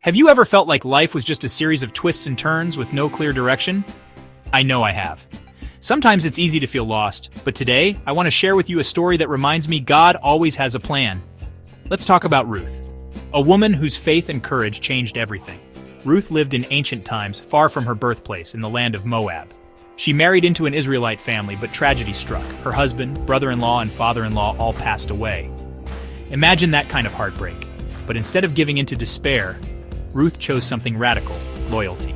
Have you ever felt like life was just a series of twists and turns with no clear direction? I know I have. Sometimes it's easy to feel lost, but today I want to share with you a story that reminds me God always has a plan. Let's talk about Ruth, a woman whose faith and courage changed everything. Ruth lived in ancient times, far from her birthplace in the land of Moab. She married into an Israelite family, but tragedy struck. Her husband, brother-in-law, and father-in-law all passed away. Imagine that kind of heartbreak. But instead of giving in to despair, Ruth chose something radical: loyalty.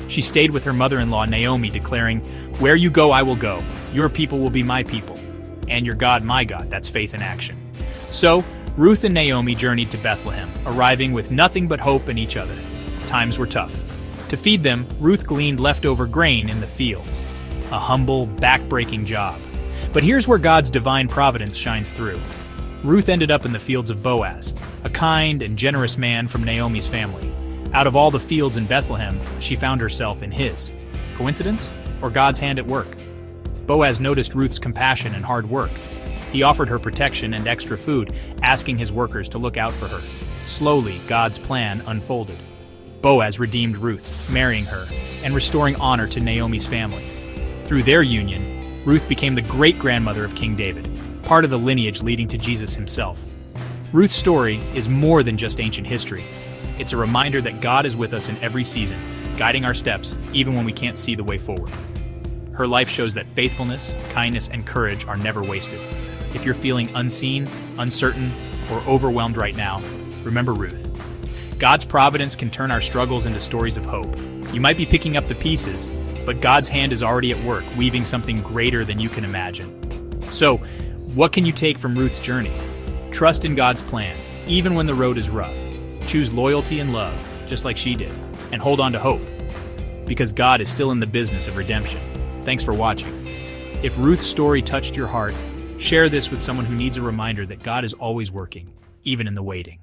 She stayed with her mother-in-law Naomi, declaring, "Where you go, I will go. Your people will be my people. And your God, my God." That's faith in action. So, Ruth and Naomi journeyed to Bethlehem, arriving with nothing but hope in each other. Times were tough. To feed them, Ruth gleaned leftover grain in the fields. A humble, back-breaking job. But here's where God's divine providence shines through. Ruth ended up in the fields of Boaz, a kind and generous man from Naomi's family. Out of all the fields in Bethlehem, she found herself in his. Coincidence? Or God's hand at work? Boaz noticed Ruth's compassion and hard work. He offered her protection and extra food, asking his workers to look out for her. Slowly, God's plan unfolded. Boaz redeemed Ruth, marrying her, and restoring honor to Naomi's family. Through their union, Ruth became the great-grandmother of King David, part of the lineage leading to Jesus himself. Ruth's story is more than just ancient history. It's a reminder that God is with us in every season, guiding our steps even when we can't see the way forward. Her life shows that faithfulness, kindness, and courage are never wasted. If you're feeling unseen, uncertain, or overwhelmed right now, remember Ruth. God's providence can turn our struggles into stories of hope. You might be picking up the pieces, but God's hand is already at work, weaving something greater than you can imagine. So, what can you take from Ruth's journey? Trust in God's plan, even when the road is rough. Choose loyalty and love, just like she did, and hold on to hope, because God is still in the business of redemption. Thanks for watching. If Ruth's story touched your heart, share this with someone who needs a reminder that God is always working, even in the waiting.